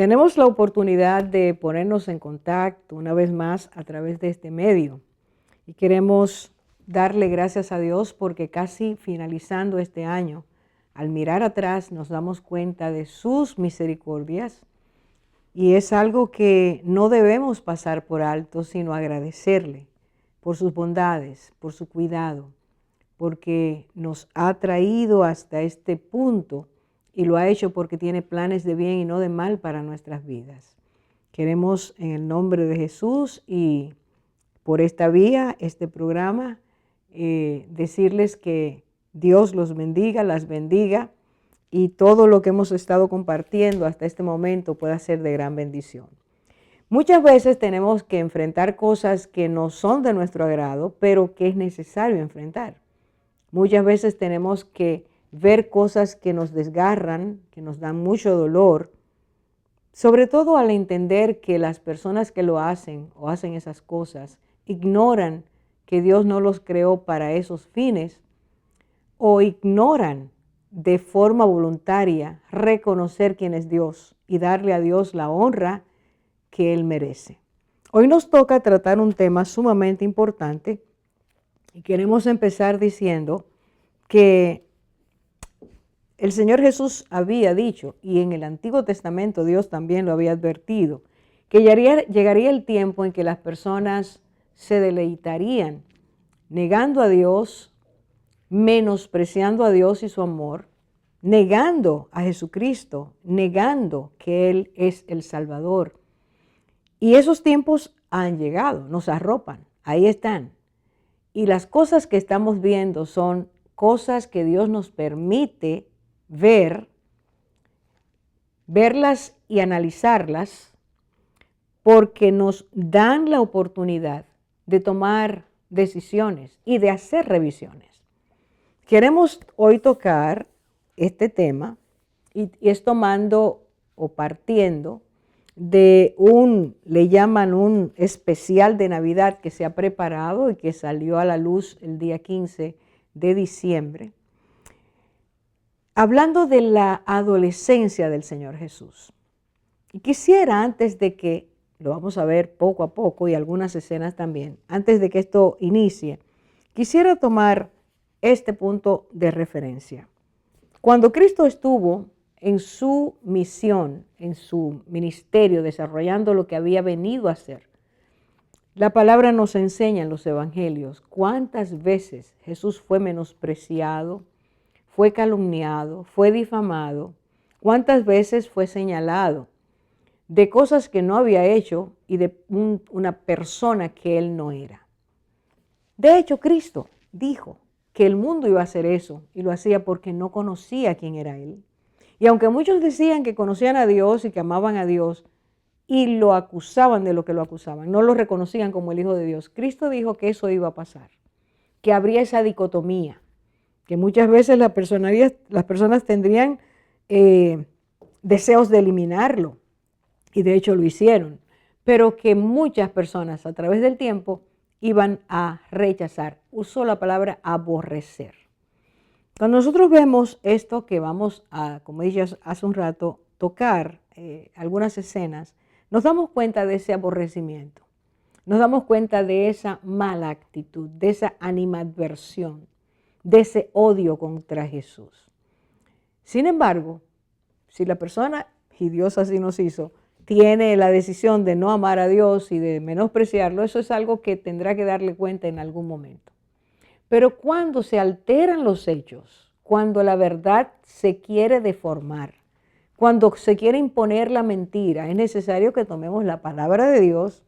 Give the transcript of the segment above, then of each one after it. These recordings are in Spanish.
Tenemos la oportunidad de ponernos en contacto una vez más a través de este medio y queremos darle gracias a Dios porque casi finalizando este año, al mirar atrás nos damos cuenta de sus misericordias y es algo que no debemos pasar por alto, sino agradecerle por sus bondades, por su cuidado, porque nos ha traído hasta este punto y lo ha hecho porque tiene planes de bien y no de mal para nuestras vidas. Queremos en el nombre de Jesús y por esta vía, este programa, decirles que Dios los bendiga, las bendiga y todo lo que hemos estado compartiendo hasta este momento pueda ser de gran bendición. Muchas veces tenemos que enfrentar cosas que no son de nuestro agrado, pero que es necesario enfrentar. Muchas veces tenemos que ver cosas que nos desgarran, que nos dan mucho dolor, sobre todo al entender que las personas que lo hacen o hacen esas cosas ignoran que Dios no los creó para esos fines o ignoran de forma voluntaria reconocer quién es Dios y darle a Dios la honra que Él merece. Hoy nos toca tratar un tema sumamente importante y queremos empezar diciendo que el Señor Jesús había dicho, y en el Antiguo Testamento Dios también lo había advertido, que llegaría el tiempo en que las personas se deleitarían negando a Dios, menospreciando a Dios y su amor, negando a Jesucristo, negando que Él es el Salvador. Y esos tiempos han llegado, nos arropan, ahí están. Y las cosas que estamos viendo son cosas que Dios nos permite verlas y analizarlas, porque nos dan la oportunidad de tomar decisiones y de hacer revisiones. Queremos hoy tocar este tema y es tomando o partiendo de le llaman un especial de Navidad que se ha preparado y que salió a la luz el día 15 de diciembre, hablando de la adolescencia del Señor Jesús. Y quisiera, antes de que, lo vamos a ver poco a poco y algunas escenas también, antes de que esto inicie, quisiera tomar este punto de referencia. Cuando Cristo estuvo en su misión, en su ministerio, desarrollando lo que había venido a hacer, la palabra nos enseña en los evangelios cuántas veces Jesús fue menospreciado, fue calumniado, fue difamado, cuántas veces fue señalado de cosas que no había hecho y de una persona que él no era. De hecho, Cristo dijo que el mundo iba a hacer eso y lo hacía porque no conocía quién era él. Y aunque muchos decían que conocían a Dios y que amaban a Dios y lo acusaban de lo que lo acusaban, no lo reconocían como el Hijo de Dios, Cristo dijo que eso iba a pasar, que habría esa dicotomía, que muchas veces las personas tendrían deseos de eliminarlo, y de hecho lo hicieron, pero que muchas personas a través del tiempo iban a rechazar. Usó la palabra aborrecer. Cuando nosotros vemos esto que vamos a, como dije hace un rato, tocar algunas escenas, nos damos cuenta de ese aborrecimiento, nos damos cuenta de esa mala actitud, de esa animadversión, de ese odio contra Jesús. Sin embargo, si la persona, y Dios así nos hizo, tiene la decisión de no amar a Dios y de menospreciarlo, eso es algo que tendrá que darle cuenta en algún momento. Pero cuando se alteran los hechos, cuando la verdad se quiere deformar, cuando se quiere imponer la mentira, es necesario que tomemos la palabra de Dios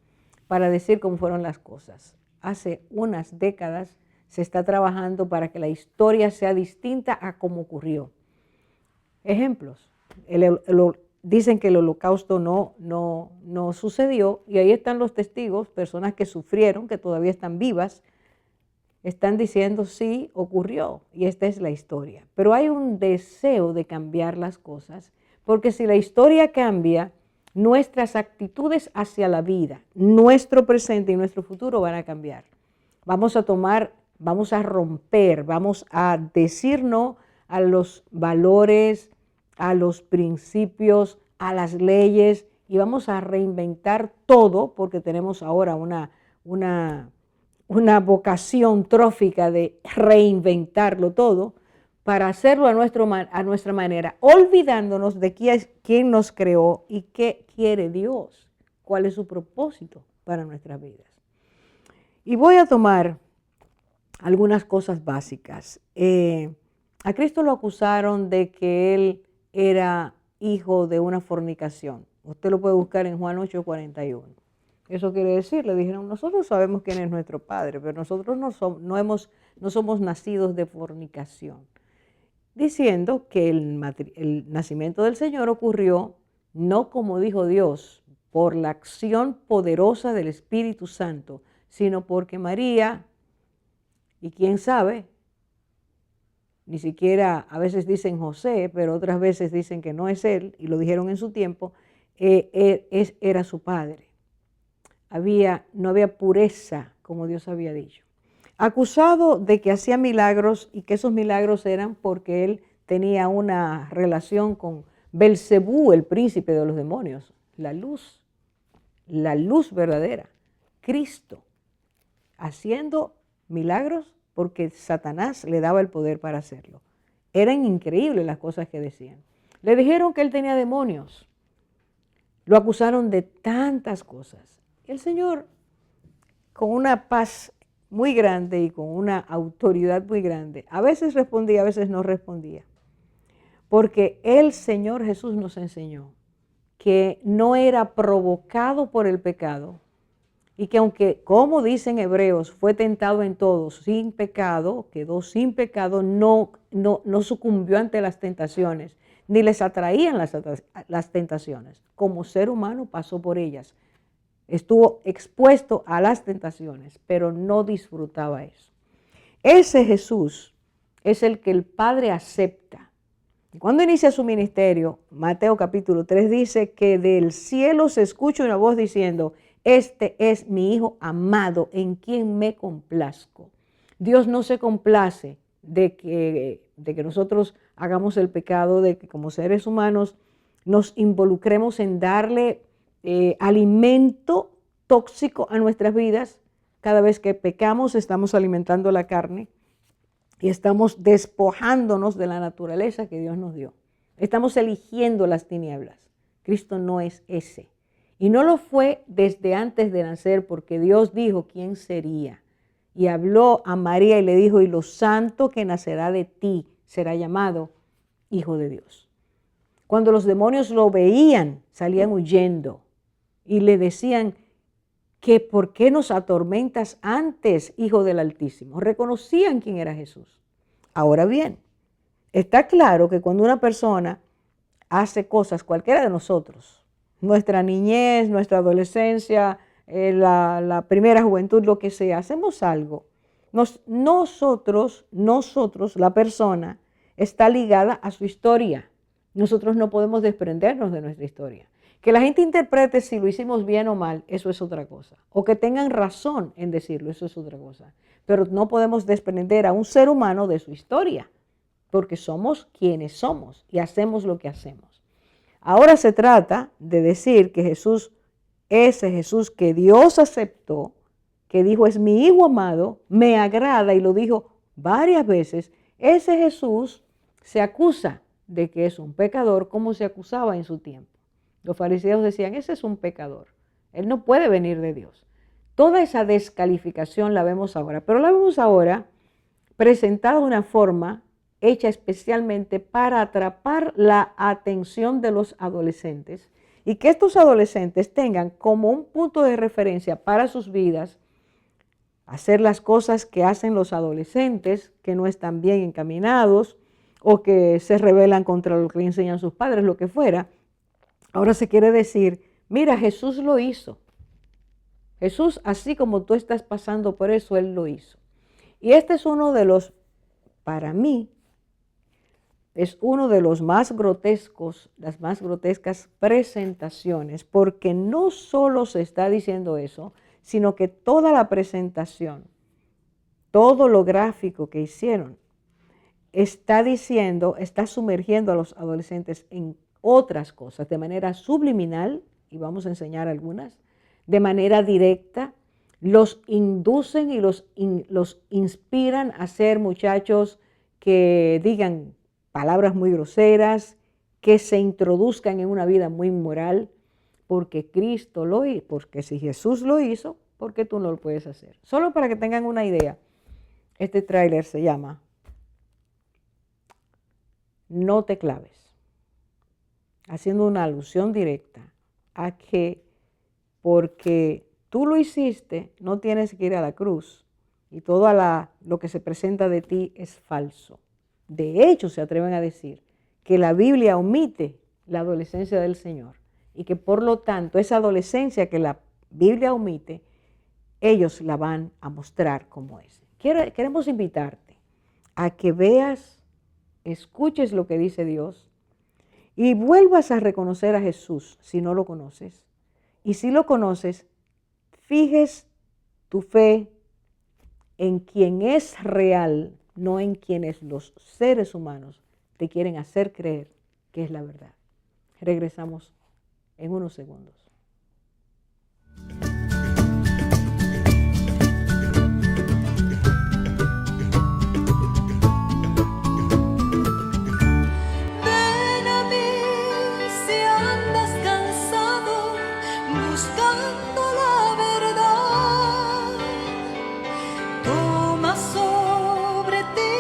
para decir cómo fueron las cosas. Hace unas décadas se está trabajando para que la historia sea distinta a cómo ocurrió. Ejemplos. Dicen que el holocausto no sucedió y ahí están los testigos, personas que sufrieron, que todavía están vivas, están diciendo sí, ocurrió y esta es la historia. Pero hay un deseo de cambiar las cosas, porque si la historia cambia, nuestras actitudes hacia la vida, nuestro presente y nuestro futuro van a cambiar. Vamos a romper, vamos a decir no a los valores, a los principios, a las leyes y vamos a reinventar todo porque tenemos ahora una vocación trófica de reinventarlo todo para hacerlo a nuestra manera, olvidándonos de quién nos creó y qué quiere Dios, cuál es su propósito para nuestras vidas. Y voy a tomar algunas cosas básicas. A Cristo lo acusaron de que Él era hijo de una fornicación. Usted lo puede buscar en Juan 8:41. Eso quiere decir, le dijeron, nosotros sabemos quién es nuestro Padre, pero nosotros no somos nacidos de fornicación. Diciendo que el nacimiento del Señor ocurrió no como dijo Dios, por la acción poderosa del Espíritu Santo, sino porque María, y quién sabe, ni siquiera a veces dicen José, pero otras veces dicen que no es él, y lo dijeron en su tiempo, era su padre. No había pureza, como Dios había dicho. Acusado de que hacía milagros y que esos milagros eran porque él tenía una relación con Belcebú, el príncipe de los demonios, la luz verdadera, Cristo, haciendo milagros porque Satanás le daba el poder para hacerlo. Eran increíbles las cosas que decían. Le dijeron que él tenía demonios. Lo acusaron de tantas cosas. El Señor, con una paz muy grande y con una autoridad muy grande, a veces respondía, a veces no respondía. Porque el Señor Jesús nos enseñó que no era provocado por el pecado y que aunque, como dicen Hebreos, fue tentado en todo sin pecado, quedó sin pecado, no sucumbió ante las tentaciones, ni les atraían las tentaciones. Como ser humano pasó por ellas. Estuvo expuesto a las tentaciones, pero no disfrutaba eso. Ese Jesús es el que el Padre acepta. Y cuando inicia su ministerio, Mateo capítulo 3 dice que del cielo se escucha una voz diciendo, este es mi Hijo amado, en quien me complazco. Dios no se complace de que nosotros hagamos el pecado, de que como seres humanos nos involucremos en darle alimento tóxico a nuestras vidas. Cada vez que pecamos estamos alimentando la carne y estamos despojándonos de la naturaleza que Dios nos dio. Estamos eligiendo las tinieblas. Cristo no es ese. Y no lo fue desde antes de nacer porque Dios dijo quién sería. Y habló a María y le dijo, y lo santo que nacerá de ti será llamado Hijo de Dios. Cuando los demonios lo veían, salían huyendo y le decían que ¿por qué nos atormentas antes, Hijo del Altísimo? Reconocían quién era Jesús. Ahora bien, está claro que cuando una persona hace cosas, cualquiera de nosotros, nuestra niñez, nuestra adolescencia, la primera juventud, lo que sea, hacemos algo, nosotros, la persona, está ligada a su historia. Nosotros no podemos desprendernos de nuestra historia. Que la gente interprete si lo hicimos bien o mal, eso es otra cosa. O que tengan razón en decirlo, eso es otra cosa. Pero no podemos desprender a un ser humano de su historia, porque somos quienes somos y hacemos lo que hacemos. Ahora se trata de decir que Jesús, ese Jesús que Dios aceptó, que dijo es mi Hijo amado, me agrada y lo dijo varias veces, ese Jesús se acusa de que es un pecador como se acusaba en su tiempo. Los fariseos decían, ese es un pecador, él no puede venir de Dios. Toda esa descalificación la vemos ahora, pero la vemos ahora presentada de una forma hecha especialmente para atrapar la atención de los adolescentes y que estos adolescentes tengan como un punto de referencia para sus vidas hacer las cosas que hacen los adolescentes que no están bien encaminados o que se rebelan contra lo que le enseñan sus padres, lo que fuera. Ahora se quiere decir, mira, Jesús lo hizo. Jesús, así como tú estás pasando por eso, Él lo hizo. Y este es uno de los, para mí, es uno de los más grotescos, las más grotescas presentaciones, porque no solo se está diciendo eso, sino que toda la presentación, todo lo gráfico que hicieron, está diciendo, está sumergiendo a los adolescentes en otras cosas de manera subliminal, y vamos a enseñar algunas, de manera directa, los inducen y los inspiran a ser muchachos que digan palabras muy groseras, que se introduzcan en una vida muy inmoral, porque Cristo lo hizo, porque si Jesús lo hizo, ¿por qué tú no lo puedes hacer? Solo para que tengan una idea, este tráiler se llama No te claves, haciendo una alusión directa a que porque tú lo hiciste, no tienes que ir a la cruz y todo lo que se presenta de ti es falso. De hecho, se atreven a decir que la Biblia omite la adolescencia del Señor y que por lo tanto esa adolescencia que la Biblia omite, ellos la van a mostrar como es. Queremos invitarte a que veas, escuches lo que dice Dios y vuelvas a reconocer a Jesús si no lo conoces. Y si lo conoces, fijes tu fe en quien es real, no en quienes los seres humanos te quieren hacer creer que es la verdad. Regresamos en unos segundos. Ven a mí si andas cansado, buscando la verdad. Toma sobre ti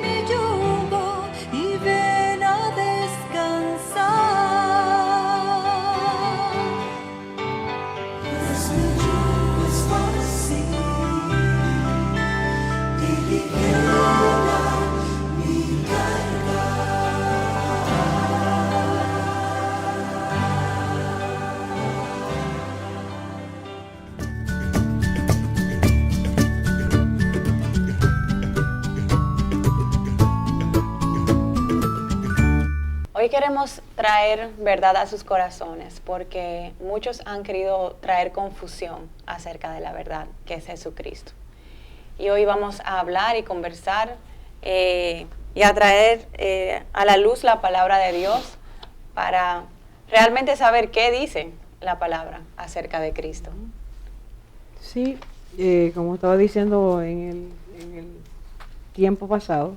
mi yugo y ven a descansar. Pues mi yugo es fácil y ligera mi carga. Hoy queremos traer verdad a sus corazones porque muchos han querido traer confusión acerca de la verdad que es Jesucristo. Y hoy vamos a hablar y conversar y a traer a la luz la palabra de Dios para realmente saber qué dice la palabra acerca de Cristo. Sí, como estaba diciendo en el tiempo pasado,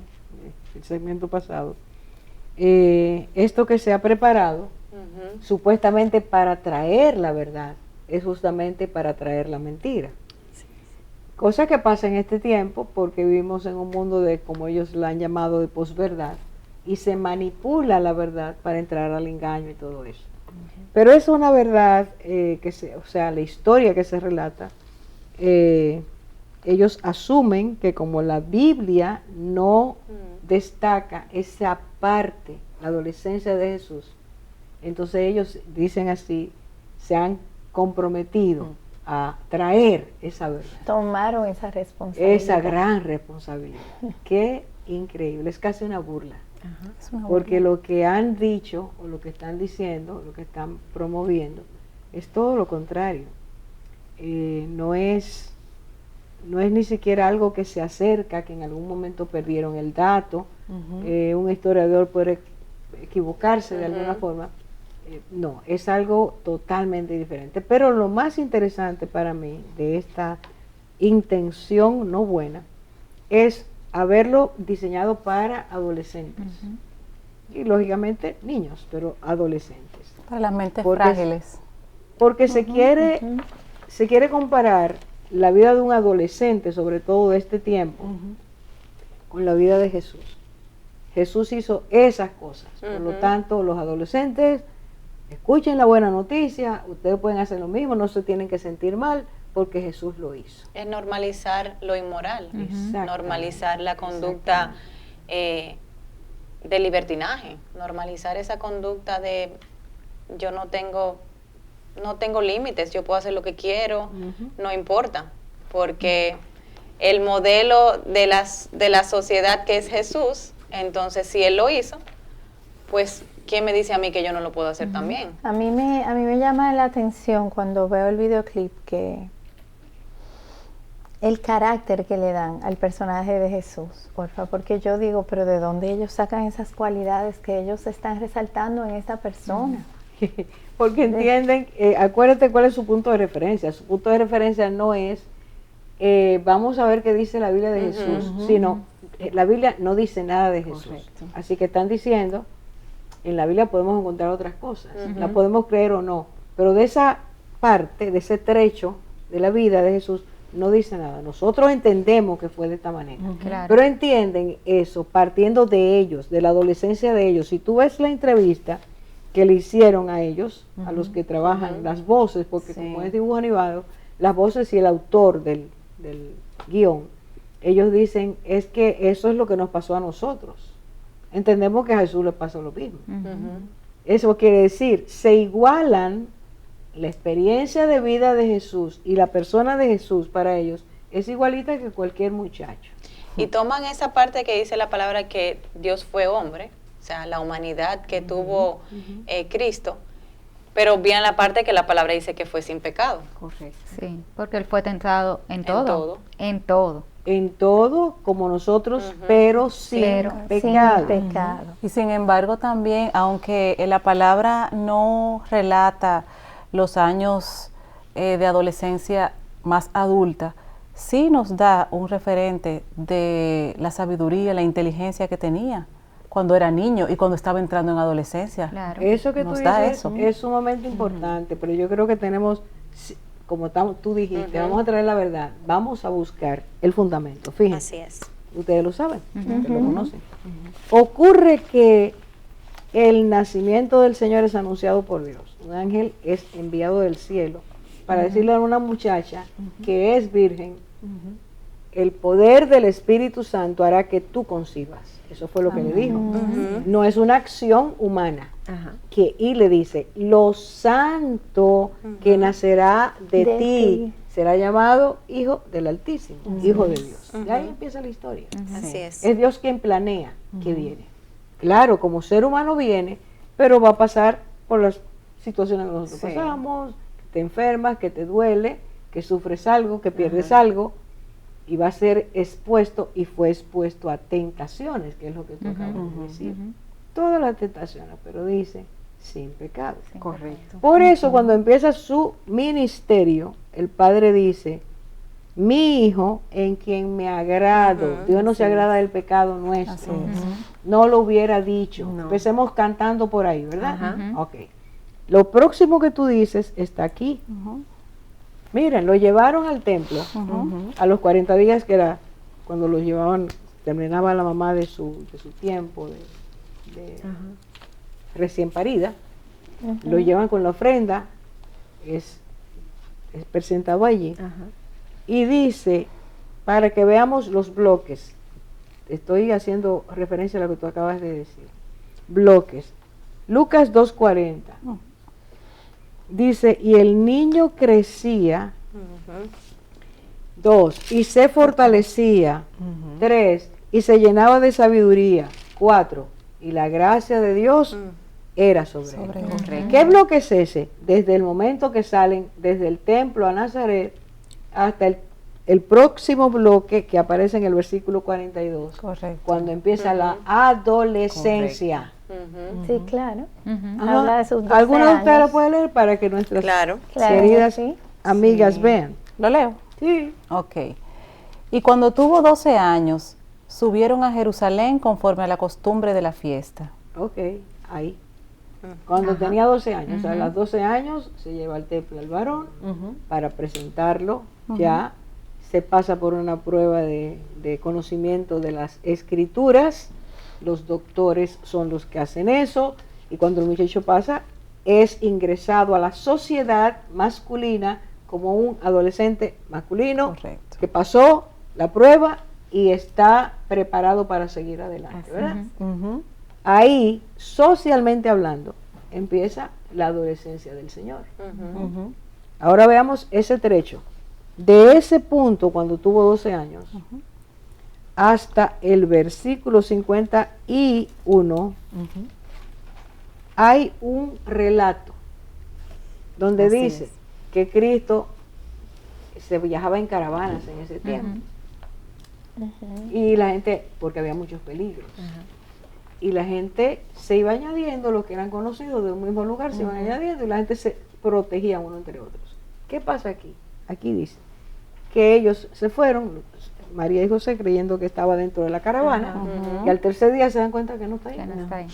el segmento pasado, esto que se ha preparado supuestamente para traer la verdad es justamente para traer la mentira. Cosa que pasa en este tiempo porque vivimos en un mundo de, como ellos la han llamado, de posverdad, y se manipula la verdad para entrar al engaño y todo eso. Pero es una verdad o sea, la historia que se relata, ellos asumen que como la Biblia no destaca esa parte, la adolescencia de Jesús, entonces ellos dicen así, se han comprometido a traer esa verdad. Tomaron esa responsabilidad. Esa gran responsabilidad. Qué increíble, es casi una burla. Ajá, es una Porque burla. lo que han dicho, o lo que están diciendo, lo que están promoviendo, es todo lo contrario. No es ni siquiera algo que se acerca, que en algún momento perdieron el dato. Un historiador puede equivocarse de alguna forma. No, es algo totalmente diferente. Pero lo más interesante para mí de esta intención no buena es haberlo diseñado para adolescentes. Y lógicamente niños, pero adolescentes. Para las mentes Porque frágiles. Porque se quiere comparar la vida de un adolescente, sobre todo de este tiempo, con la vida de Jesús. Jesús hizo esas cosas. Por lo tanto, los adolescentes, escuchen la buena noticia, ustedes pueden hacer lo mismo, no se tienen que sentir mal, porque Jesús lo hizo. Es normalizar lo inmoral, Exactamente. normalizar la conducta de libertinaje, normalizar esa conducta de yo no tengo límites, yo puedo hacer lo que quiero, no importa, porque el modelo de la sociedad que es Jesús, entonces si Él lo hizo, pues ¿quién me dice a mí que yo no lo puedo hacer también? A mí me llama la atención cuando veo el videoclip que el carácter que le dan al personaje de Jesús, porfa, porque yo digo, pero ¿de dónde ellos sacan esas cualidades que ellos están resaltando en esta persona? Porque entienden, acuérdate cuál es su punto de referencia. Su punto de referencia no es, vamos a ver qué dice la Biblia de Jesús, sino la Biblia no dice nada de Jesús. Correcto. Así que están diciendo, en la Biblia podemos encontrar otras cosas, la podemos creer o no, pero de esa parte, de ese trecho de la vida de Jesús, no dice nada. Nosotros entendemos que fue de esta manera, Claro. pero entienden eso partiendo de ellos, de la adolescencia de ellos. Si tú ves la entrevista que le hicieron a ellos, a los que trabajan las voces, porque Sí. como es dibujo animado, las voces y el autor del guión, ellos dicen, es que eso es lo que nos pasó a nosotros. Entendemos que a Jesús le pasó lo mismo. Eso quiere decir, se igualan la experiencia de vida de Jesús y la persona de Jesús para ellos es igualita que cualquier muchacho. Y toman esa parte que dice la palabra que Dios fue hombre, o sea, la humanidad que tuvo Cristo, pero bien la parte que la palabra dice que fue sin pecado. Correcto. Sí, porque él fue tentado en todo. todo. En todo. En todo como nosotros, pero sin Pero pecado. Sin pecado. Y sin embargo también, aunque la palabra no relata los años de adolescencia más adulta, sí nos da un referente de la sabiduría, la inteligencia que tenía cuando era niño y cuando estaba entrando en adolescencia. Claro. Eso que tú Nos da dices eso. es sumamente importante, pero yo creo que tenemos, como tú dijiste, vamos a traer la verdad, vamos a buscar el fundamento. Fíjense, Así es. ustedes lo saben, ustedes lo conocen. Ocurre que el nacimiento del Señor es anunciado por Dios. Un ángel es enviado del cielo para decirle a una muchacha que es virgen, el poder del Espíritu Santo hará que tú concibas. Eso fue lo que le dijo. No es una acción humana. Ajá. Y le dice, lo santo que nacerá de De ti ti. será llamado Hijo del Altísimo, Hijo de Dios. Y ahí empieza la historia. Así es. Es Dios quien planea que viene. Claro, como ser humano viene, pero va a pasar por las situaciones que nosotros Sí. pasamos, que te enfermas, que te duele, que sufres algo, que pierdes algo, y va a ser expuesto y fue expuesto a tentaciones, que es lo que tú acabas de decir. Todas las tentaciones, pero dice, sin pecado. Correcto. Por eso cuando empieza su ministerio, el Padre dice, mi Hijo en quien me agrado. Dios no se agrada del pecado nuestro. Así es. No lo hubiera dicho. No. Empecemos cantando por ahí, ¿verdad? Ajá. Ok. Lo próximo que tú dices está aquí. Miren, lo llevaron al templo a los 40 días, que era cuando lo llevaban, terminaba la mamá de su tiempo de recién parida. Lo llevan con la ofrenda, es presentado allí. Ajá. Y dice, para que veamos los bloques, estoy haciendo referencia a lo que tú acabas de decir, bloques. Lucas 2:40 dice, y el niño crecía, 2, y se fortalecía, 3, y se llenaba de sabiduría, 4, y la gracia de Dios era sobre él. Correcto. ¿Qué bloque es ese? Desde el momento que salen desde el templo a Nazaret hasta el próximo bloque que aparece en el versículo 42, Correcto. cuando empieza la adolescencia. Sí, claro. Ajá. Habla de sus 12 ¿Alguno de ustedes lo años. puede leer para que nuestras Claro. Claro, queridas sí. amigas Sí. vean? ¿Lo leo? Sí. Ok. Y cuando tuvo 12 años, subieron a Jerusalén conforme a la costumbre de la fiesta. Ok, ahí. Cuando tenía 12 años, a los 12 años se lleva al templo al varón para presentarlo, ya se pasa por una prueba de conocimiento de las escrituras, los doctores son los que hacen eso, y cuando el muchacho pasa, es ingresado a la sociedad masculina como un adolescente masculino Correcto. que pasó la prueba y está preparado para seguir adelante, ¿verdad? Ujú. Ahí, socialmente hablando, empieza la adolescencia del Señor. Ujú. Ahora veamos ese trecho. De ese punto, cuando tuvo 12 años, hasta el versículo 51, hay un relato donde Así dice es. que Cristo se viajaba en caravanas en ese tiempo. Y la gente, porque había muchos peligros. Y la gente se iba añadiendo, los que eran conocidos de un mismo lugar se iban añadiendo y la gente se protegía uno entre otros. ¿Qué pasa aquí? Aquí dice que ellos se fueron, María y José creyendo que estaba dentro de la caravana, y al tercer día se dan cuenta que no está ahí. Que no está ahí.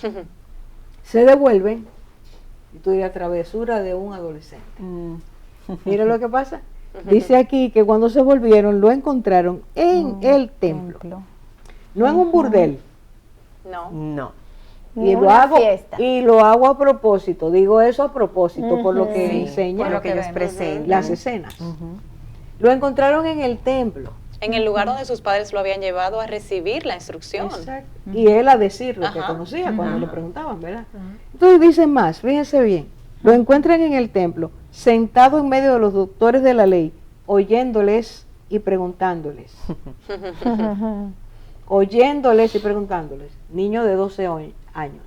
Se devuelven, y tú dirías, travesura de un adolescente. Mira lo que pasa. Dice aquí que cuando se volvieron lo encontraron en el templo, no en un burdel. No. No. Ni Y una fiesta. lo hago a propósito, digo eso a propósito, por lo que Sí, enseña Por lo que ellos vemos. presentan. las escenas. Lo encontraron en el templo. En el lugar donde sus padres lo habían llevado a recibir la instrucción. Exacto. Y él a decir lo que Ajá. conocía cuando le preguntaban, ¿verdad? Entonces dicen más, fíjense bien, lo encuentran en el templo, sentado en medio de los doctores de la ley, oyéndoles y preguntándoles. Oyéndoles y preguntándoles. Niño de 12 años.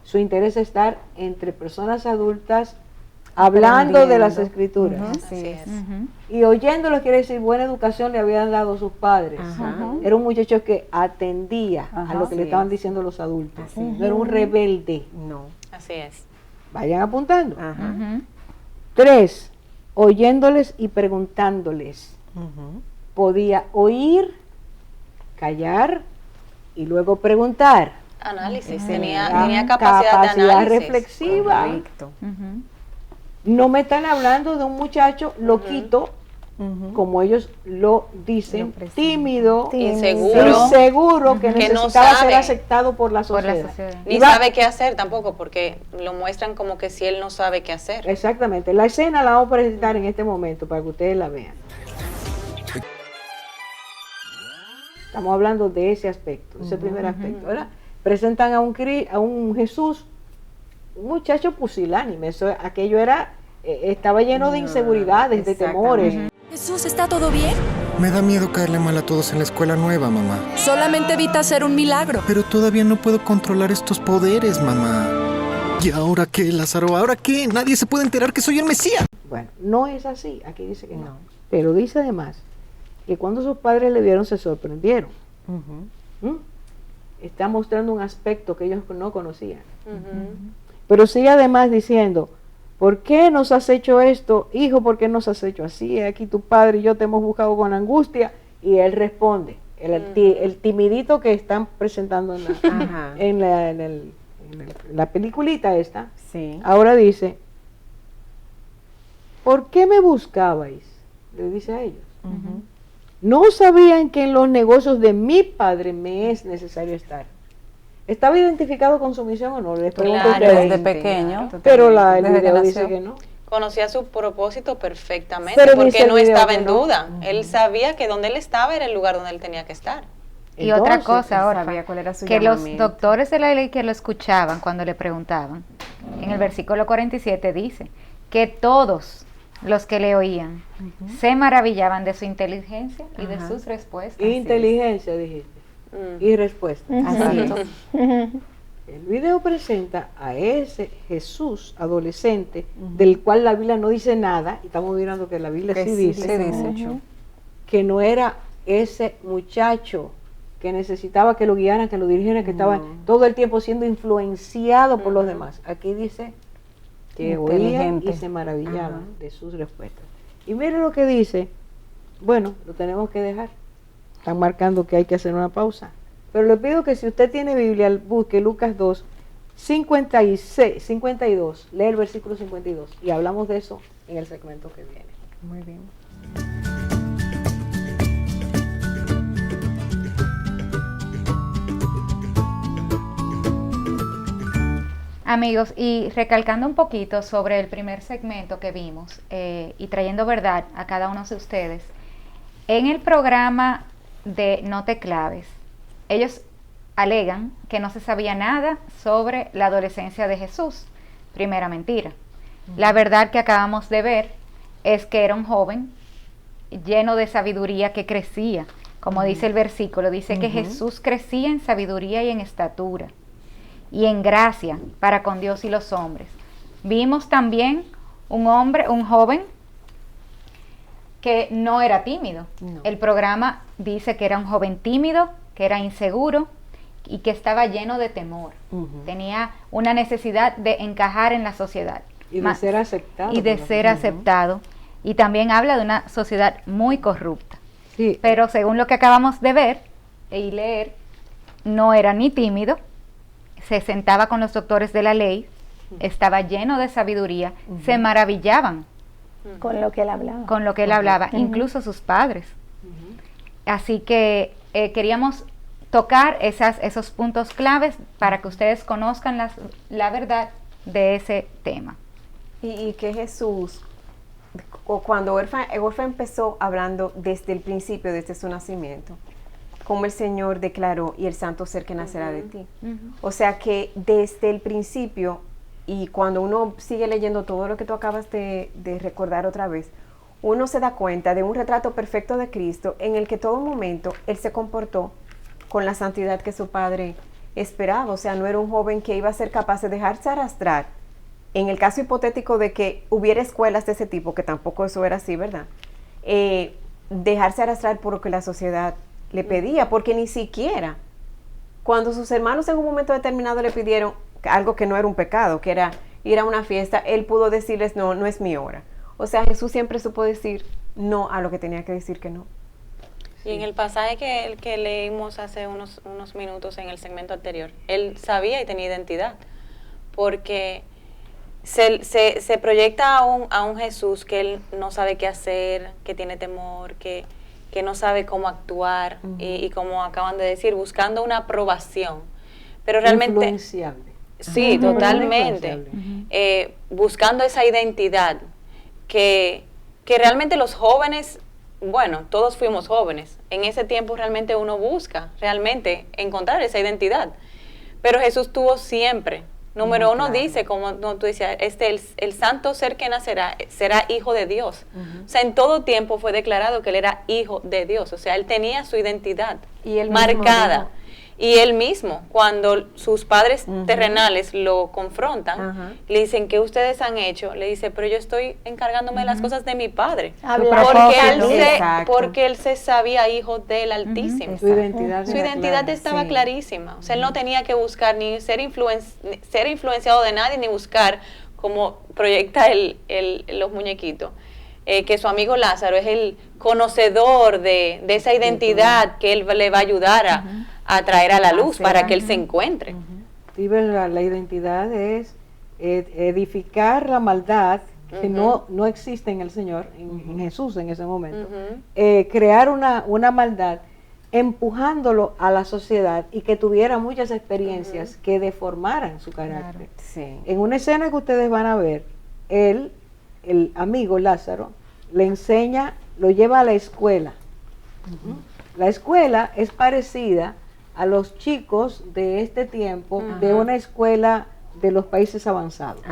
Su interés es estar entre personas adultas hablando de las escrituras. Así es. Y oyéndolos quiere decir buena educación le habían dado sus padres. Era un muchacho que atendía a lo que le Así estaban es. diciendo los adultos. Así No era un rebelde. No. Así es. Vayan apuntando. Ajá. 3. Oyéndoles y preguntándoles. Podía oír, callar y luego preguntar. Análisis. Ese Tenía era capacidad de análisis. reflexiva. Correcto. No me están hablando de un muchacho loquito, como ellos lo dicen, Lo presentan. tímido, Inseguro. inseguro, que Que no necesitaba ser sabe. aceptado por la Por la sociedad. sociedad. Ni Y va- sabe qué hacer tampoco, porque lo muestran como que si él no sabe qué hacer. Exactamente. La escena la vamos a presentar en este momento para que ustedes la vean. Estamos hablando de ese aspecto, ese primer aspecto, ¿verdad? Presentan a un Jesús, un muchacho pusilánime, aquello era, estaba lleno de inseguridades, de temores. Jesús, ¿está todo bien? Me da miedo caerle mal a todos en la escuela nueva, mamá. Solamente evita hacer un milagro. Pero todavía no puedo controlar estos poderes, mamá. ¿Y ahora qué, Lázaro? ¿Ahora qué? Nadie se puede enterar que soy el Mesías. Bueno, no es así, aquí dice que no. Pero dice además que cuando sus padres le vieron se sorprendieron. ¿Mm? Está mostrando un aspecto que ellos no conocían. Pero sigue además diciendo, ¿por qué nos has hecho esto? Hijo, ¿por qué nos has hecho así? Aquí tu padre y yo te hemos buscado con angustia. Y él responde, el timidito que están presentando Ajá. en la peliculita esta, Sí. ahora dice, ¿por qué me buscabais? Le dice a ellos. ¿No sabían que en los negocios de mi padre me es necesario estar? ¿Estaba identificado con su misión o no? Les pregunto a Claro, ustedes. Desde pequeño. Pero el Desde que video dice nació. que no. Conocía su propósito perfectamente, Pero dice porque el no video estaba que en no. duda. Él sabía que donde él estaba era el lugar donde él tenía que estar. Y otra Entonces, cosa, Orfa, sabía cuál era su que los llamamiento. doctores de la ley que lo escuchaban cuando le preguntaban, en el versículo 47 dice que todos los que le oían se maravillaban de su inteligencia y de sus respuestas. Inteligencia, dijiste. Y respuesta. Así es. El video presenta a ese Jesús adolescente, del cual la Biblia no dice nada, y estamos mirando que la Biblia Que sí sí dice, dice. que no era ese muchacho que necesitaba que lo guiaran, que lo dirigieran, que estaba todo el tiempo siendo influenciado por los demás. Aquí dice que oían y Inteligente. se maravillaban de sus respuestas. Y mire lo que dice, bueno, lo tenemos que dejar. Están marcando que hay que hacer una pausa. Pero le pido que si usted tiene Biblia, busque Lucas 2, 52, lee el versículo 52 y hablamos de eso en el segmento que viene. Muy bien. Amigos, y recalcando un poquito sobre el primer segmento que vimos y trayendo verdad a cada uno de ustedes, en el programa de No te claves, ellos alegan que no se sabía nada sobre la adolescencia de Jesús. Primera mentira. La verdad que acabamos de ver es que era un joven lleno de sabiduría que crecía. Como dice el versículo, dice que Jesús crecía en sabiduría y en estatura y en gracia para con Dios y los hombres. Vimos también un joven que no era tímido. No. El programa dice que era un joven tímido, que era inseguro y que estaba lleno de temor. Tenía una necesidad de encajar en la sociedad. Y de ser aceptado. Y de por la ser sociedad. aceptado. Y también habla de una sociedad muy corrupta. Sí, Pero según lo que acabamos de ver y leer, no era ni tímido, se sentaba con los doctores de la ley, estaba lleno de sabiduría, se maravillaban Con lo que él hablaba. con lo que él hablaba, incluso sus padres. Así que queríamos tocar esos puntos claves para que ustedes conozcan la verdad de ese tema. Y que Jesús, o cuando Orfa empezó hablando desde el principio, desde su nacimiento, como el Señor declaró, y el santo ser que nacerá de ti. O sea que desde el principio, y cuando uno sigue leyendo todo lo que tú acabas de recordar otra vez, uno se da cuenta de un retrato perfecto de Cristo en el que todo momento Él se comportó con la santidad que su Padre esperaba. O sea, no era un joven que iba a ser capaz de dejarse arrastrar. En el caso hipotético de que hubiera escuelas de ese tipo, que tampoco eso era así, ¿verdad? Dejarse arrastrar por lo que la sociedad le pedía, porque ni siquiera cuando sus hermanos en un momento determinado le pidieron algo que no era un pecado, que era ir a una fiesta, él pudo decirles, no, no es mi hora. O sea, Jesús siempre supo decir no a lo que tenía que decir que no. Y en el pasaje que leímos hace unos minutos en el segmento anterior, él sabía y tenía identidad, porque se proyecta a un Jesús que él no sabe qué hacer, que tiene temor, que no sabe cómo actuar, y como acaban de decir, buscando una aprobación. Pero realmente... influenciable. Sí, totalmente. Buscando esa identidad que realmente los jóvenes, bueno, todos fuimos jóvenes. En ese tiempo realmente uno busca realmente encontrar esa identidad. Pero Jesús tuvo siempre, número uno, claro. dice, como tú decías, el santo ser que nacerá será hijo de Dios. O sea, en todo tiempo fue declarado que él era hijo de Dios. O sea, él tenía su identidad Y él mismo marcada. dijo. Y él mismo, cuando sus padres terrenales lo confrontan, le dicen, ¿qué ustedes han hecho? Le dice, pero yo estoy encargándome de las cosas de mi padre. Habla Porque él se sabía hijo del Altísimo. Su identidad, Su era identidad clara. estaba Sí. clarísima. O sea, él no tenía que buscar ni ser influenciado de nadie, ni buscar como proyecta los muñequitos. Que su amigo Lázaro es el conocedor de esa identidad que él le va a ayudar a traer a la luz para que él se encuentre. Sí, ¿verdad? La identidad es edificar la maldad que no existe en el Señor, en Jesús en ese momento. Crear una maldad empujándolo a la sociedad y que tuviera muchas experiencias que deformaran su carácter. Sí. En una escena que ustedes van a ver, él, el amigo Lázaro, le enseña, lo lleva a la escuela. La escuela es parecida a los chicos de este tiempo de una escuela de los países avanzados,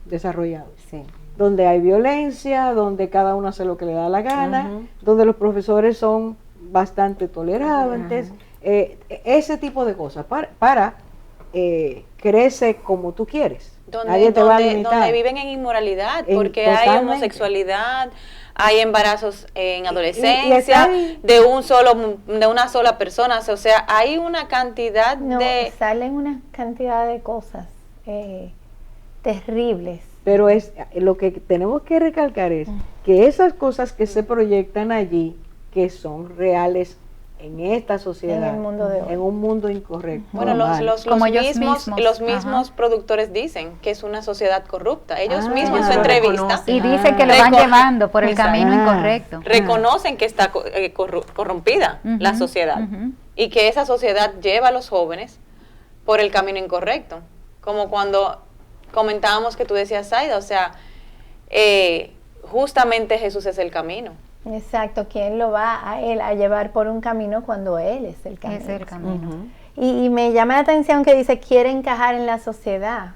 desarrollados, Sí. donde hay violencia, donde cada uno hace lo que le da la gana, donde los profesores son bastante tolerantes, ese tipo de cosas, para crece como tú quieres. Nadie te va a limitar. Donde viven en inmoralidad, porque hay Totalmente. homosexualidad, hay embarazos en y adolescencia, está ahí. de una sola persona. O sea, hay una cantidad No, de... salen una cantidad de cosas terribles. Pero lo que tenemos que recalcar es que esas cosas que se proyectan allí, que son reales en esta sociedad, En el mundo de hoy. en un mundo incorrecto. Bueno, mal. Como ellos mismos. los mismos Ajá. productores dicen que es una sociedad corrupta. Ellos mismos en su lo entrevista reconocen. Y dicen que lo van Reco- llevando por el Exacto. camino incorrecto. reconocen que está corrompida la sociedad y que esa sociedad lleva a los jóvenes por el camino incorrecto. Como cuando comentábamos que tú decías, Zaida, o sea, justamente Jesús es el camino. Exacto, ¿quién lo va a él a llevar por un camino cuando él es el camino? Es el camino. Y me llama la atención que dice, quiere encajar en la sociedad.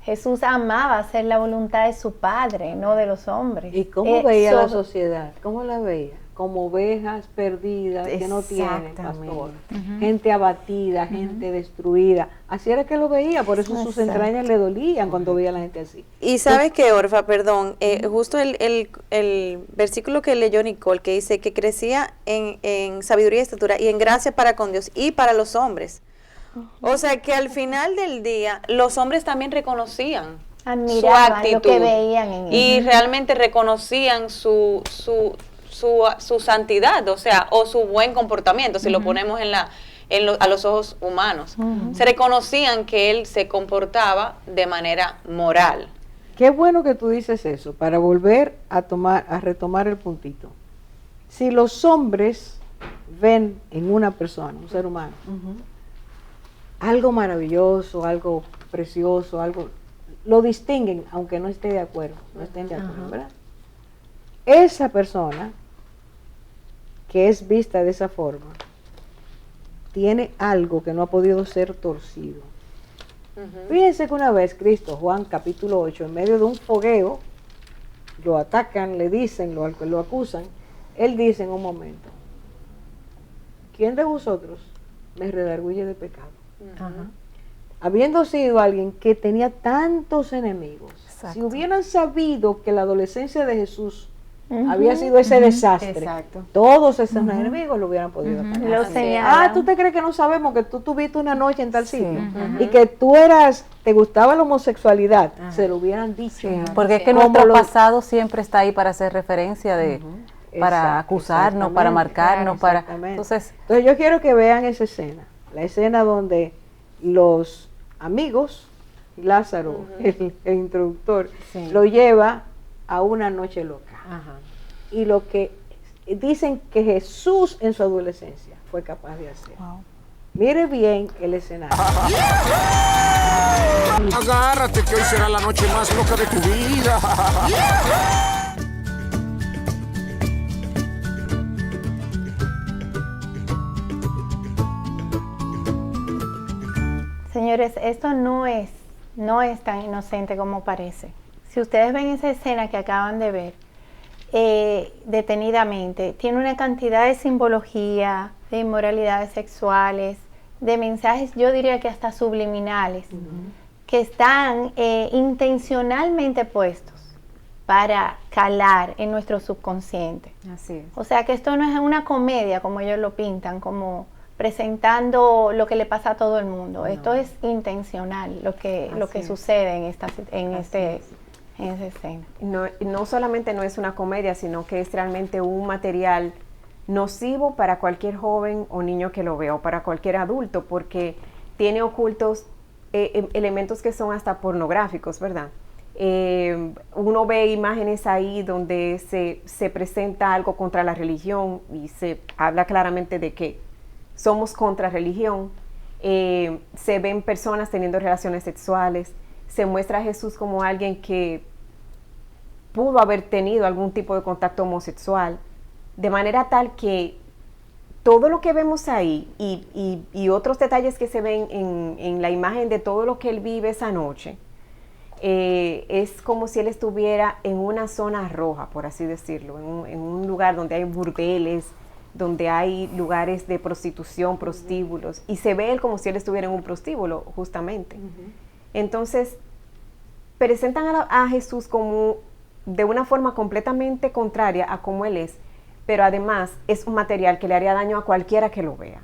Jesús amaba hacer la voluntad de su Padre, no de los hombres. ¿Y cómo veía la Eso- sociedad? ¿Cómo la veía? como ovejas perdidas que no tienen pastor, Exactamente. gente abatida, gente destruida. Así era que lo veía, por eso sus entrañas le dolían cuando veía a la gente así. Y sabes qué, Orfa, perdón, justo el versículo que leyó Nicole, que dice que crecía en sabiduría y estatura y en gracia para con Dios y para los hombres. O sea que al final del día los hombres también reconocían su Admiraban actitud lo que veían en y él. realmente reconocían su santidad, o sea, o su buen comportamiento, si lo ponemos a los ojos humanos. Se reconocían que él se comportaba de manera moral. Qué bueno que tú dices eso, para volver a retomar el puntito. Si los hombres ven en una persona, un ser humano, algo maravilloso, algo precioso, algo, lo distinguen, aunque no esté de acuerdo, no estén de acuerdo, ¿verdad? Esa persona que es vista de esa forma tiene algo que no ha podido ser torcido. Fíjense que una vez Cristo, Juan capítulo 8, en medio de un fogueo, lo atacan, le dicen, lo acusan, él dice en un momento, ¿quién de vosotros me redarguye de pecado? Habiendo sido alguien que tenía tantos enemigos, si hubieran sabido que la adolescencia de Jesús había sido ese desastre, Exacto. todos esos enemigos lo hubieran podido atacar. Lo Así es. señalan. ¿tú te crees que no sabemos que tú tuviste una noche en tal sitio? Y que te gustaba la homosexualidad, se lo hubieran dicho. Porque es que Como nuestro lo- pasado siempre está ahí para hacer referencia para Exacto, acusarnos, para exactamente, marcarnos, para exactamente. entonces Entonces yo quiero que vean esa escena, la escena donde los amigos, Lázaro, el introductor, Sí. lo lleva a una noche loca. Ajá. Y lo que dicen que Jesús en su adolescencia fue capaz de hacer. Mire bien el escenario. Agárrate que hoy será la noche más loca de tu vida. Señores, esto no es tan inocente como parece. Si ustedes ven esa escena que acaban de ver detenidamente, tiene una cantidad de simbología, de inmoralidades sexuales, de mensajes, yo diría que hasta subliminales, que están intencionalmente puestos para calar en nuestro subconsciente. Así es. O sea que esto no es una comedia como ellos lo pintan, como presentando lo que le pasa a todo el mundo. Esto es intencional, lo que es. sucede en esa escena. No solamente no es una comedia, sino que es realmente un material nocivo para cualquier joven o niño que lo vea, o para cualquier adulto, porque tiene ocultos elementos que son hasta pornográficos, ¿verdad? Uno ve imágenes ahí donde se presenta algo contra la religión y se habla claramente de que somos contra religión. Se ven personas teniendo relaciones sexuales, se muestra a Jesús como alguien que pudo haber tenido algún tipo de contacto homosexual, de manera tal que todo lo que vemos ahí y otros detalles que se ven en la imagen de todo lo que él vive esa noche, es como si él estuviera en una zona roja, por así decirlo, en un lugar donde hay burdeles, donde hay lugares de prostitución, prostíbulos, y se ve él como si él estuviera en un prostíbulo, justamente. Entonces, presentan a Jesús como de una forma completamente contraria a como él es, pero además es un material que le haría daño a cualquiera que lo vea,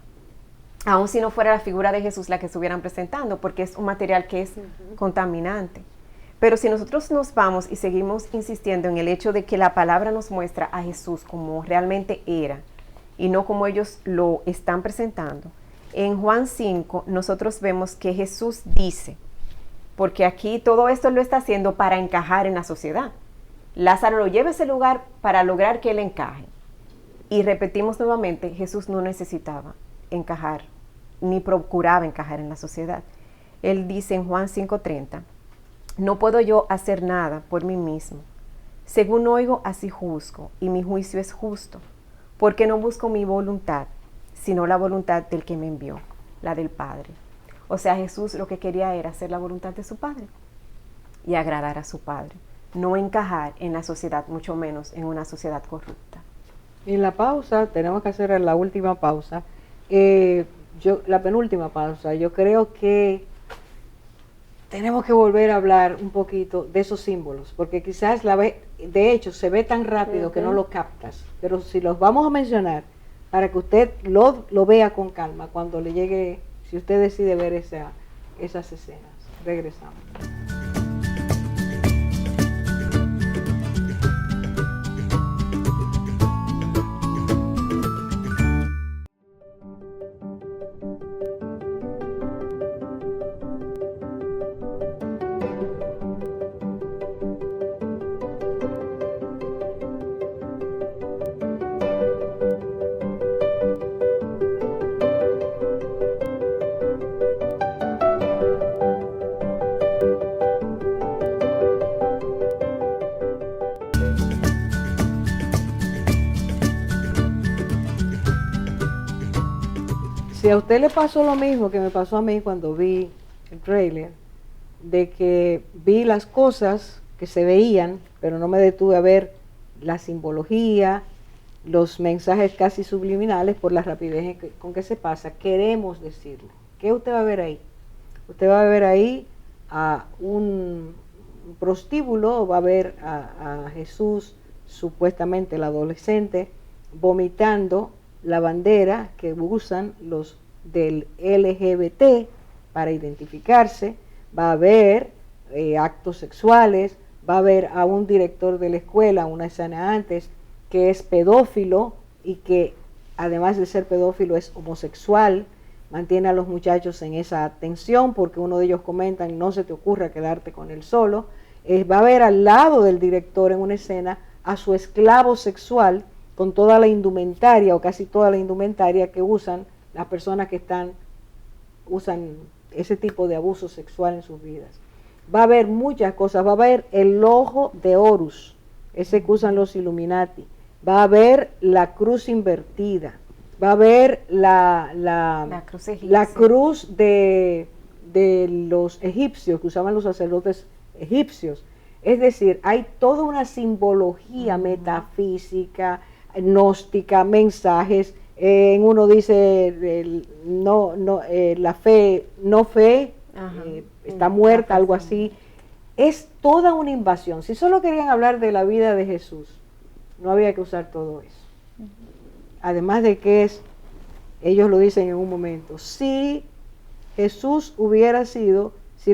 aun si no fuera la figura de Jesús la que estuvieran presentando, porque es un material que es contaminante. Pero si nosotros nos vamos y seguimos insistiendo en el hecho de que la palabra nos muestra a Jesús como realmente era, y no como ellos lo están presentando, en Juan 5 nosotros vemos que Jesús dice, porque aquí todo esto lo está haciendo para encajar en la sociedad. Lázaro lo lleva a ese lugar para lograr que él encaje. Y repetimos nuevamente, Jesús no necesitaba encajar, ni procuraba encajar en la sociedad. Él dice en Juan 5:30, no puedo yo hacer nada por mí mismo. Según oigo, así juzgo, y mi juicio es justo, porque no busco mi voluntad, sino la voluntad del que me envió, la del Padre. O sea, Jesús lo que quería era hacer la voluntad de su Padre y agradar a su Padre, no encajar en la sociedad, mucho menos en una sociedad corrupta. En la pausa, tenemos que hacer la última pausa. La penúltima pausa, yo creo que tenemos que volver a hablar un poquito de esos símbolos, porque quizás de hecho se ve tan rápido que no lo captas, pero si los vamos a mencionar, para que usted lo vea con calma cuando le llegue, si usted decide ver esas escenas. Regresamos. Si a usted le pasó lo mismo que me pasó a mí cuando vi el trailer, de que vi las cosas que se veían, pero no me detuve a ver la simbología, los mensajes casi subliminales por la rapidez con que se pasa, queremos decirle. ¿Qué usted va a ver ahí? Usted va a ver ahí a un prostíbulo, va a ver a Jesús, supuestamente el adolescente, vomitando la bandera que usan los del LGBT para identificarse, va a haber actos sexuales, va a haber a un director de la escuela, una escena antes, que es pedófilo y que además de ser pedófilo es homosexual, mantiene a los muchachos en esa tensión porque uno de ellos comenta, no se te ocurra quedarte con él solo. Va a ver al lado del director en una escena a su esclavo sexual con toda la indumentaria o casi toda la indumentaria que usan las personas que usan ese tipo de abuso sexual en sus vidas. Va a haber muchas cosas, va a haber el ojo de Horus, ese que usan los Illuminati, va a haber la cruz invertida, va a haber la cruz de los egipcios, que usaban los sacerdotes egipcios. Es decir, hay toda una simbología metafísica, gnóstica, mensajes. En uno dice la fe, está muerta, algo así. Es toda una invasión. Si solo querían hablar de la vida de Jesús, no había que usar todo eso. Además de que ellos lo dicen en un momento, si Jesús hubiera sido, si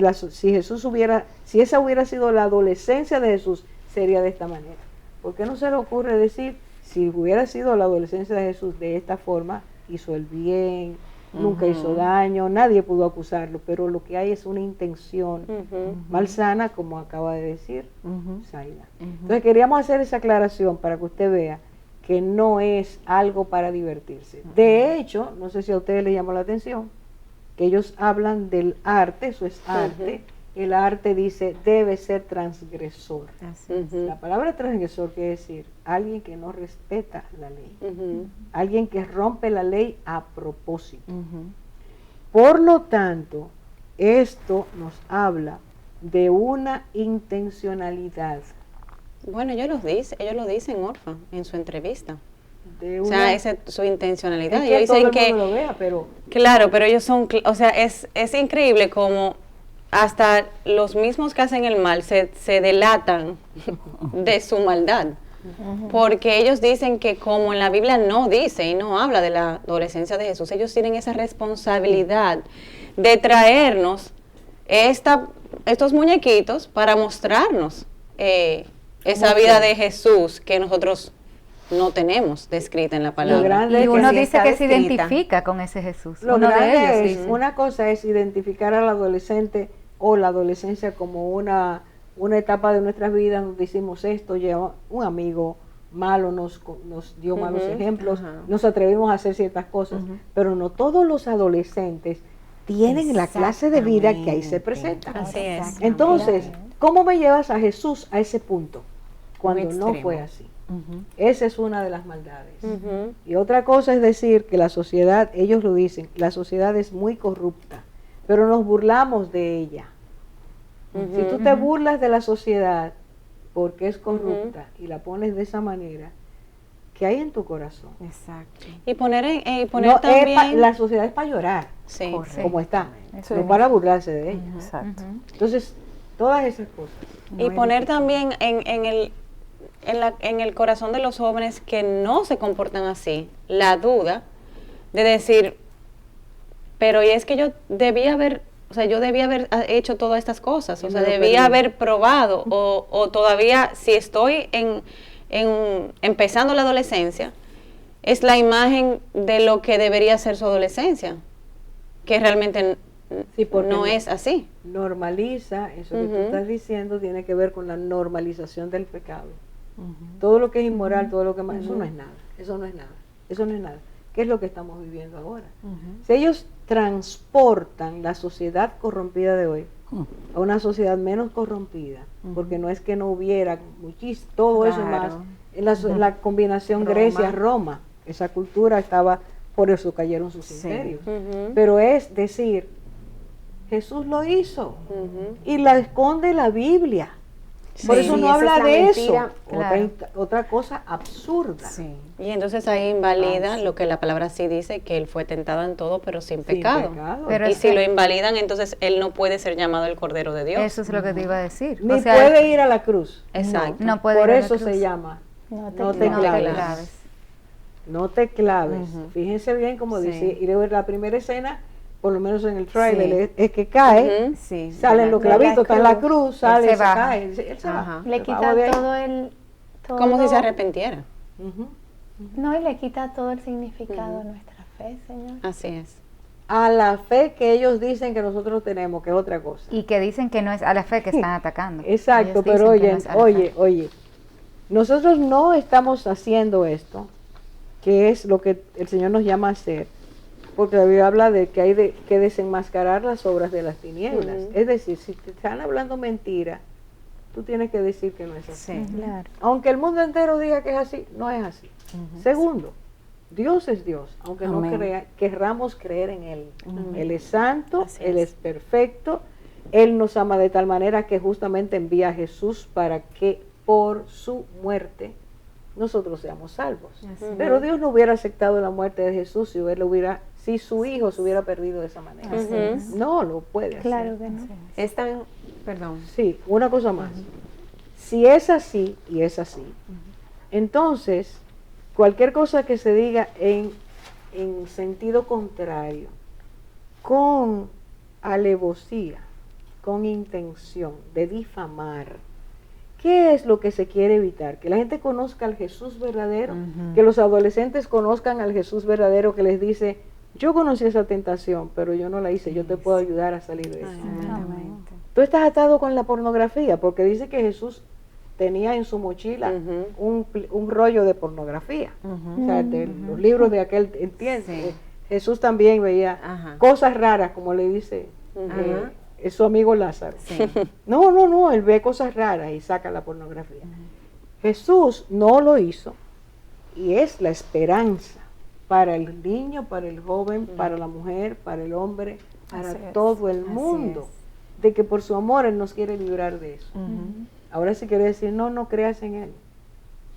esa hubiera sido la adolescencia de Jesús, sería de esta manera. ¿Por qué no se le ocurre decir, si hubiera sido la adolescencia de Jesús de esta forma, hizo el bien, nunca hizo daño, nadie pudo acusarlo, pero lo que hay es una intención malsana, como acaba de decir Zaida. Entonces queríamos hacer esa aclaración para que usted vea que no es algo para divertirse. De hecho, no sé si a ustedes les llamó la atención, que ellos hablan del arte, eso es arte. El arte dice debe ser transgresor. La palabra transgresor quiere decir alguien que no respeta la ley, alguien que rompe la ley a propósito. Por lo tanto, esto nos habla de una intencionalidad. Bueno, ellos lo dicen, Orfa, en su entrevista. O sea, esa es su intencionalidad. Es que ellos todo dicen el mundo lo vea, pero claro, pero ellos son, o sea, es increíble como hasta los mismos que hacen el mal se delatan de su maldad. Porque ellos dicen que como en la Biblia no dice y no habla de la adolescencia de Jesús, ellos tienen esa responsabilidad de traernos estos muñequitos para mostrarnos esa vida de Jesús que nosotros no tenemos descrita en la palabra. Y uno dice que se identifica con ese Jesús. Uno de ellos, una cosa es identificar al adolescente o la adolescencia como una etapa de nuestras vidas donde hicimos esto, un amigo malo nos dio malos ejemplos, nos atrevimos a hacer ciertas cosas, pero no todos los adolescentes tienen la clase de vida que ahí se presenta. Así es. Entonces, ¿cómo me llevas a Jesús a ese punto cuando no fue así? Esa es una de las maldades. Y otra cosa es decir que la sociedad, ellos lo dicen, la sociedad es muy corrupta, pero nos burlamos de ella. Si tú te burlas de la sociedad porque es corrupta y la pones de esa manera, ¿Qué hay en tu corazón? Exacto. Y poner, y poner No, también... la sociedad es para llorar, Sí, Correcto. como está, Eso no es. para burlarse de ella. Exacto. Entonces, todas esas cosas. y poner también en el corazón de los jóvenes que no se comportan así, la duda de decir, pero y es que yo debía haber, o sea, yo debía haber hecho todas estas cosas, o Y sea, me lo debía perdí. haber probado, o todavía, si estoy empezando la adolescencia, es la imagen de lo que debería ser su adolescencia, que realmente Sí, porque no es así. normaliza, eso que tú Ujú. estás diciendo tiene que ver con la normalización del pecado. Todo lo que es inmoral, todo lo que más, eso no es nada, eso no es nada, eso no es nada. ¿Qué es lo que estamos viviendo ahora? Si ellos transportan la sociedad corrompida de hoy a una sociedad menos corrompida, porque no es que no hubiera muchísimo, todo eso y más, Claro. en la combinación Roma. Grecia-Roma, esa cultura estaba, por eso cayeron sus Sí. imperios. Ujú. Pero es decir, Jesús lo hizo Ujú. y la esconde la Biblia. Por Sí, eso no esa habla es la de mentira, eso. claro. Otra cosa absurda. Sí. Y entonces ahí invalida Ah, sí. lo que la palabra sí dice, que él fue tentado en todo, pero sin Sin pecado. Pero Y es si que- lo invalidan, entonces él no puede ser llamado el Cordero de Dios. Eso es lo que te iba a decir. Ni O sea, puede ir a la cruz. Exacto. no puede Por ir a la eso cruz. se llama. No No te te No te claves. claves. No te claves. Ujú. Fíjense bien como Sí. dice. Y luego la primera escena, por lo menos en el trailer, Sí. es que cae, Ujú. Sí. salen los de la clavitos, está en la cruz. cruz, sale, se se baja. cae, él se Ajá. va. Le Se quita va de ahí. todo el... Como si se todo- arrepintiera. Ujú. No, y le quita todo el significado a nuestra fe, Señor. Así es. A la fe que ellos dicen que nosotros tenemos, que es otra cosa. Y que dicen que no es a la fe que están atacando. Exacto, Ellos pero dicen que oye, no es a la oye, fe. oye, nosotros no estamos haciendo esto, que es lo que el Señor nos llama a hacer, porque la Biblia habla de que hay que desenmascarar las obras de las tinieblas. Ujú. Es decir, si te están hablando mentira, tú tienes que decir que no es así. Sí. Claro. Aunque el mundo entero diga que es así, no es así. Segundo, Dios es Dios, aunque no Amén. querramos creer en Él. Él es santo, Así Él es. es perfecto, Él nos ama de tal manera que justamente envía a Jesús para que por su muerte nosotros seamos salvos. Pero Dios no hubiera aceptado la muerte de Jesús si su hijo se hubiera perdido de esa manera. Ujú. No lo puede hacer. Claro que no. Es tan, perdón. Sí, una cosa más. Si es así, y es así, entonces cualquier cosa que se diga en sentido contrario, con alevosía, con intención de difamar, ¿qué es lo que se quiere evitar? Que la gente conozca al Jesús verdadero, que los adolescentes conozcan al Jesús verdadero que les dice, yo conocí esa tentación, pero yo no la hice, yo te puedo ayudar a salir de eso. Exactamente. Tú estás atado con la pornografía, porque dice que Jesús tenía en su mochila Ujú. un rollo de pornografía. Ujú. O sea, de los libros de aquel, ¿entiendes? Sí. Jesús también veía Ajá. cosas raras, como le dice Ajá. es su amigo Lázaro. Sí. No, él ve cosas raras y saca la pornografía. Jesús no lo hizo y es la esperanza para el niño, para el joven, para la mujer, para el hombre, para Así es, todo el así mundo, de que por su amor Él nos quiere librar de eso. Ahora si quiere decir, no creas en Él,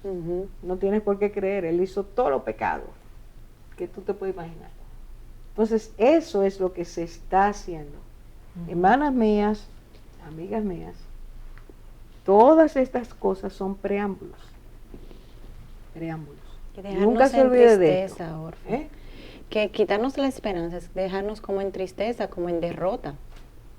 Ujú. no tienes por qué creer, Él hizo todos los pecados que tú te puedes imaginar. Entonces eso es lo que se está haciendo. Hermanas mías, amigas mías, todas estas cosas son preámbulos. Preámbulos. Y Nunca dejarnos se en olvide de esto. tristeza, Orfe. ¿Eh? Que quitarnos la esperanza es dejarnos como en tristeza, como en derrota.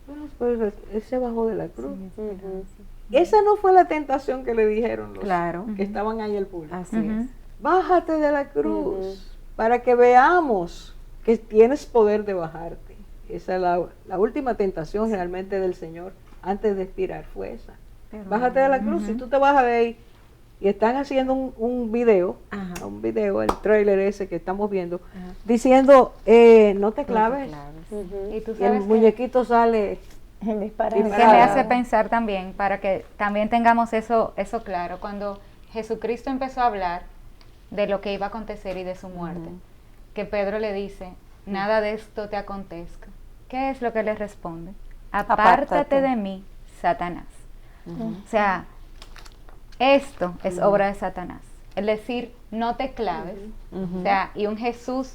Bueno, pues Él se bajó de la cruz. Ujú. Esa no fue la tentación que le dijeron los Claro. que estaban ahí al público. Así Ujú. es. Bájate de la cruz para que veamos que tienes poder de bajarte. Esa es la última tentación realmente del Señor antes de expirar fue esa. Bájate de la cruz. Si tú te bajas de ahí y están haciendo un video, Ajá. el trailer ese que estamos viendo, Ajá. diciendo, no te claves. Ujú. Y tú Y el sabes que muñequito sale. El disparate. que me hace pensar también, para que también tengamos eso claro, cuando Jesucristo empezó a hablar de lo que iba a acontecer y de su muerte, que Pedro le dice, nada de esto te acontezca. ¿Qué es lo que le responde? Apártate de mí, Satanás. O sea, esto es obra de Satanás. es decir, no te claves, o sea, y un Jesús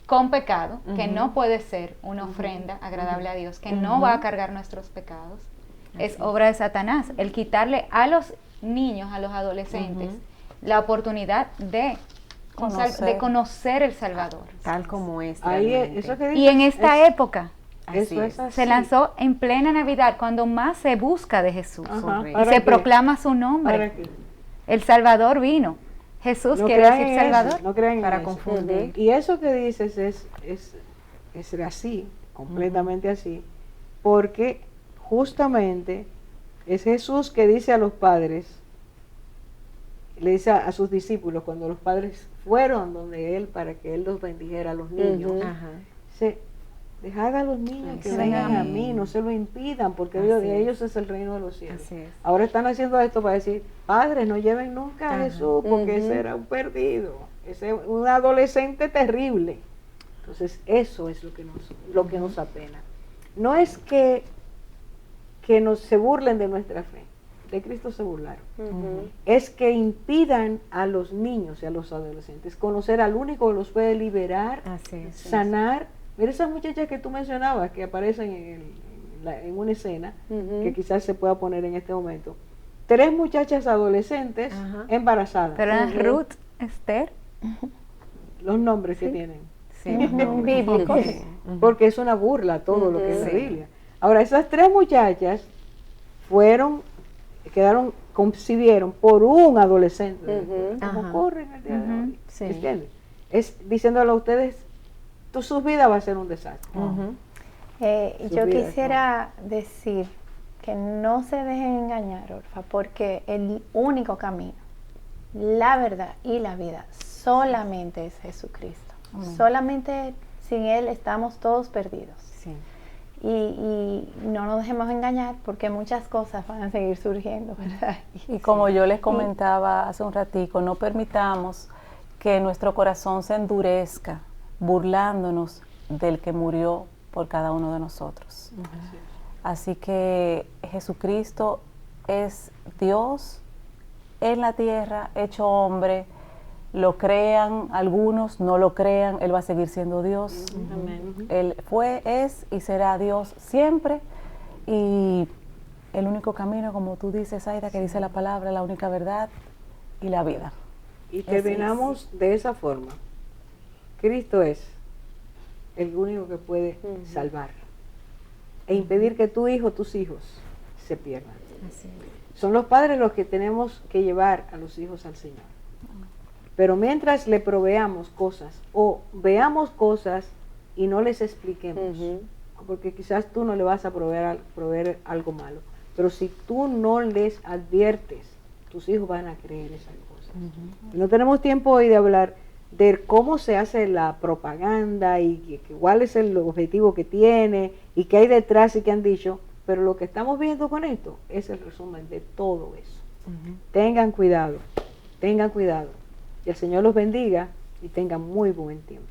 con pecado, que no puede ser una ofrenda agradable a Dios, que no va a cargar nuestros pecados, es obra de Satanás, el quitarle a los niños, a los adolescentes, la oportunidad de conocer el Salvador. Tal como es. Ahí realmente. eso que Y en dices esta época Así eso es. es así. se lanzó en plena Navidad, cuando más se busca de Jesús. Ajá, Correcto. Y ¿para se qué? proclama su nombre. ¿Para qué? El Salvador vino. Jesús No quiere crean decir en eso, Salvador. no crean en Para eso. confundir. Y eso que dices es así, completamente así, porque justamente es Jesús que dice a los padres, le dice a sus discípulos cuando los padres fueron donde él para que él los bendijera a los niños, Ajá. dice, dejad a los niños que Así vengan a es. mí, no se lo impidan, porque Así de es. ellos es el reino de los cielos. Así es. Ahora están haciendo esto para decir, padres, no lleven nunca a Ajá. Jesús, porque ese era un perdido, ese es un adolescente terrible. Entonces, eso es lo que nos apena. No es que se burlen de nuestra fe, de Cristo se burlaron. Es que impidan a los niños y a los adolescentes conocer al único que los puede liberar, Así es. sanar. Mira esas muchachas que tú mencionabas que aparecen en una escena, que quizás se pueda poner en este momento. 3 muchachas adolescentes Ajá. embarazadas. Pero eran Ruth, Esther, Los nombres que tienen. Sí. bíblicos. Porque es una burla todo lo que es la Sí. Biblia. Ahora, esas 3 muchachas concibieron por un adolescente, como Ajá. ocurre en el día de hoy. Sí. ¿Entienden? Es diciéndole a ustedes, su vida va a ser un desastre. Ujú. Su Yo vida, quisiera decir que no se dejen engañar, Orfa, porque el único camino, la verdad y la vida solamente es Jesucristo. Solamente Él. Sin Él estamos todos perdidos. Sí. Y no nos dejemos engañar porque muchas cosas van a seguir surgiendo, ¿verdad? Y como yo les comentaba hace un ratico, no permitamos que nuestro corazón se endurezca burlándonos del que murió por cada uno de nosotros. Así que Jesucristo es Dios en la tierra, hecho hombre, lo crean algunos, no lo crean, Él va a seguir siendo Dios. Él fue, es y será Dios siempre. Y el único camino, como tú dices, Aida, que dice la palabra, la única verdad y la vida. Y terminamos de esa forma. Cristo es el único que puede salvar e impedir que tu hijo, tus hijos se pierdan. Así es. Son los padres los que tenemos que llevar a los hijos al Señor. Pero mientras le proveamos cosas o veamos cosas y no les expliquemos, porque quizás tú no le vas a proveer algo malo, pero si tú no les adviertes, tus hijos van a creer esas cosas. No tenemos tiempo hoy de hablar de cómo se hace la propaganda y cuál es el objetivo que tiene y qué hay detrás y qué han dicho, pero lo que estamos viendo con esto es el resumen de todo eso. Tengan cuidado, y el Señor los bendiga y tengan muy buen tiempo.